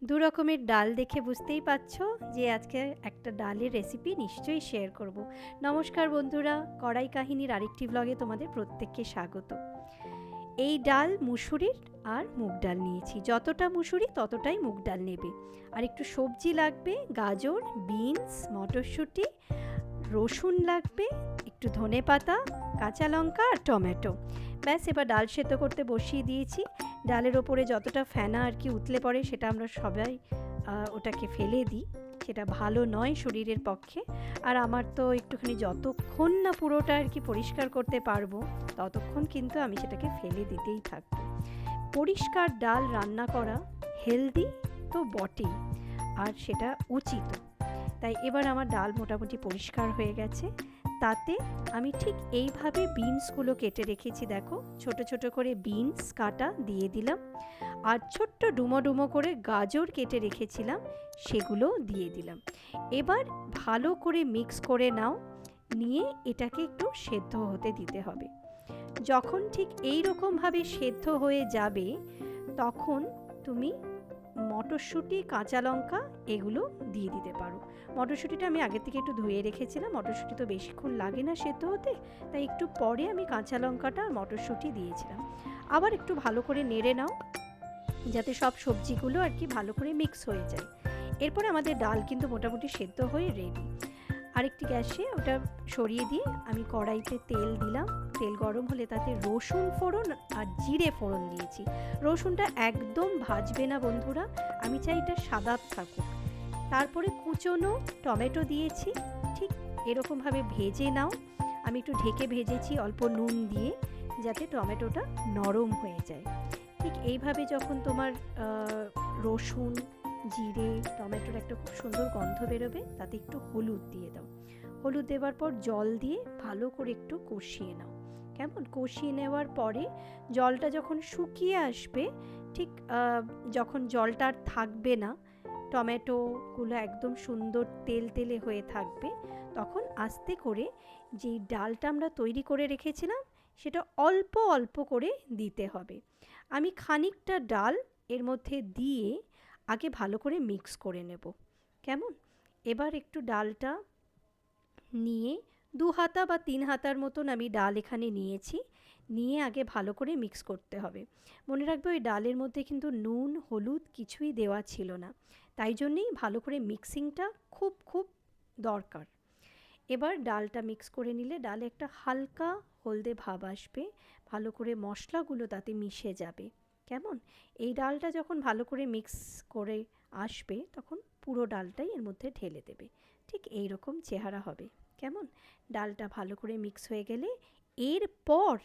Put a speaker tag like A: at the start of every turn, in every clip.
A: দু রকমের ডাল দেখে বুঝতেই পারছো যে আজকে একটা ডালের রেসিপি নিশ্চয়ই শেয়ার করব। নমস্কার বন্ধুরা, কড়াই কাহিনীর আরেকটি ব্লগে তোমাদের প্রত্যেককে স্বাগত। এই ডাল মুসুরির আর মুগ ডাল নিয়েছি, যতটা মুসুরি ততটাই মুগ ডাল নেবে। আর একটু সবজি লাগবে, গাজর, বিনস, মটরশুঁটি, রসুন লাগবে, একটু ধনেপাতা, কাঁচা লঙ্কা আর টমেটো। ব্যাস, এবার ডাল সেদ্ধ করতে বসিয়ে দিয়েছি। ডালের ওপরে যতটা ফেনা আর কি উতলে পড়ে সেটা আমরা সবাই ওটাকে ফেলে দিই, সেটা ভালো নয় শরীরের পক্ষে। আর আমার তো একটুখানি যতক্ষণ না পুরোটা আর কি পরিষ্কার করতে পারবো ততক্ষণ কিন্তু আমি সেটাকে ফেলে দিতেই থাকবো। পরিষ্কার ডাল রান্না করা হেলদি তো বটেই, আর সেটা উচিত। তাই এবার আমার ডাল মোটামুটি পরিষ্কার হয়ে গেছে। তাতে আমি ঠিক এইভাবে বিনসগুলো কেটে রেখেছি, দেখো ছোট ছোট করে বিনস কাটা দিয়ে দিলাম। আর ছোট্ট ডুমো ডুমো করে গাজর কেটে রেখেছিলাম, সেগুলো দিয়ে দিলাম। এবার ভালো করে মিক্স করে নাও, নিয়ে এটাকে একটু সেদ্ধ হতে দিতে হবে। যখন ঠিক এই রকমভাবে সেদ্ধ হয়ে যাবে তখন তুমি মটরশুঁটি, কাঁচা লঙ্কা এগুলো দিয়ে দিতে পারো। মটরশুঁটিটা আমি আগে থেকে একটু ধুয়ে রেখেছিলাম, মটরশুঁটি তো বেশিক্ষণ লাগে না সেদ্ধ হতে, তাই একটু পরে আমি কাঁচা লঙ্কাটা আর মটরশুঁটি দিয়েছিলাম। আবার একটু ভালো করে নেড়ে নাও যাতে সব সবজিগুলো আর কি ভালো করে মিক্স হয়ে যায়। এরপরে আমাদের ডাল কিন্তু মোটামুটি সেদ্ধ হয়ে রেডি। আরেকটি গ্যাসে ওটা সরিয়ে দিয়ে আমি কড়াইতে তেল দিলাম। তেল গরম হলে তাতে রসুন ফোড়ন আর জিরে ফোড়ন দিয়েছি। রসুনটা একদম ভাজবে না বন্ধুরা, আমি চাই এটা সাদা থাকুক। তারপরে কুচনো টমেটো দিয়েছি, ঠিক এরকমভাবে ভেজে নাও। আমি একটু ঢেকে ভেজেছি অল্প নুন দিয়ে, যাতে টমেটোটা নরম হয়ে যায়। ঠিক এইভাবে যখন তোমার রসুন, জিরে, টমেটোর একটা খুব সুন্দর গন্ধ বেরোবে, তাতে একটু হলুদ দিয়ে দাও। হলুদ দেওয়ার পর জল দিয়ে ভালো করে একটু কষিয়ে নাও। কেমন, কষিয়ে নেওয়ার পরে জলটা যখন শুকিয়ে আসবে, ঠিক যখন জলটা আর থাকবে না, টমেটোগুলো একদম সুন্দর তেল তেলে হয়ে থাকবে, তখন আস্তে করে যেই ডালটা আমরা তৈরি করে রেখেছিলাম সেটা অল্প অল্প করে দিতে হবে। আমি খানিকটা ডাল এর মধ্যে দিয়ে আগে ভালো করে মিক্স করে নেব। কেমন, এবার একটু ডালটা নিয়ে 2 হাতা বা 3 হাতার মতন আমি ডাল এখানে নিয়েছি, নিয়ে আগে ভালো করে মিক্স করতে হবে। মনে রাখবে ওই ডালের মধ্যে কিন্তু নুন, হলুদ কিছুই দেওয়া ছিল না, তাই জন্যেই ভালো করে মিক্সিংটা খুব খুব দরকার। এবার ডালটা মিক্স করে নিলে ডালে একটা হালকা হলদে ভাব আসবে, ভালো করে মশলাগুলো তাতে মিশে যাবে। কেমন, এই ডালটা যখন ভালো করে মিক্স করে আসবে তখন পুরো ডালটাই এর মধ্যে ঢেলে দেবে। ঠিক এই রকম চেহারা হবে। কেমন, ডালটা ভালো করে মিক্স হয়ে গেলে এরপর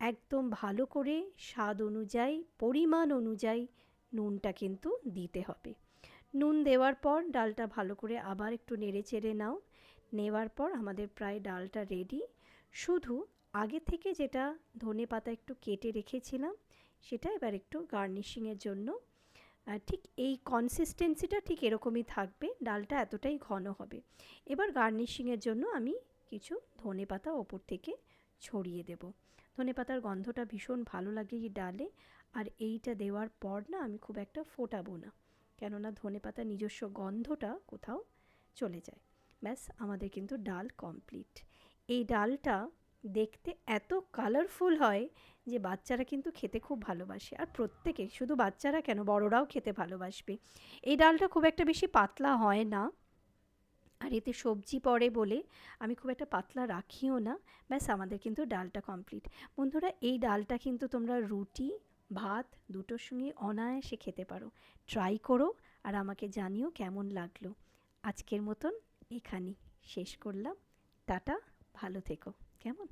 A: একদম ভালো করে স্বাদ অনুযায়ী, পরিমাণ অনুযায়ী নুনটা কিন্তু দিতে হবে। নুন দেওয়ার পর ডালটা ভালো করে আবার একটু নেড়ে চেড়ে নাও। নেওয়ার পর আমাদের প্রায় ডালটা রেডি। শুধু আগে থেকে যেটা ধনেপাতা একটু কেটে রেখেছিলাম সেটা এবার একটু গার্নিশিংয়ের জন্য, ঠিক এই কনসিস্টেন্সিটা ঠিক এরকমই থাকবে, ডালটা এতটাই ঘন হবে। এবার গার্নিশিংয়ের জন্য আমি কিছু ধনেপাতা ওপর থেকে ছড়িয়ে দেব। ধনেপাতার গন্ধটা ভীষণ ভালো লাগে এই ডালে। আর এইটা দেওয়ার পর না আমি খুব একটা ফোটাবো না, কেননা ধনেপাতার নিজস্ব গন্ধটা কোথাও চলে যায়। ব্যাস, আমাদের কিন্তু ডাল কমপ্লিট। এই ডালটা দেখতে এত কালারফুল হয় যে বাচ্চারা কিন্তু খেতে খুব ভালোবাসে, আর প্রত্যেকে, শুধু বাচ্চারা কেন, বড়রাও খেতে ভালোবাসবে। এই ডালটা খুব একটা বেশি পাতলা হয় না, আর এতে সবজি পড়ে বলে আমি খুব একটা পাতলা রাখিও না। ব্যাস, আমাদের কিন্তু ডালটা কমপ্লিট। বন্ধুরা, এই ডালটা কিন্তু তোমরা রুটি, ভাত দুটোর সঙ্গে অনায়াসে খেতে পারো। ট্রাই করো আর আমাকে জানিও কেমন লাগলো। আজকের মতন এখানেই শেষ করলাম। টাটা, ভালো থেকো। কেমন।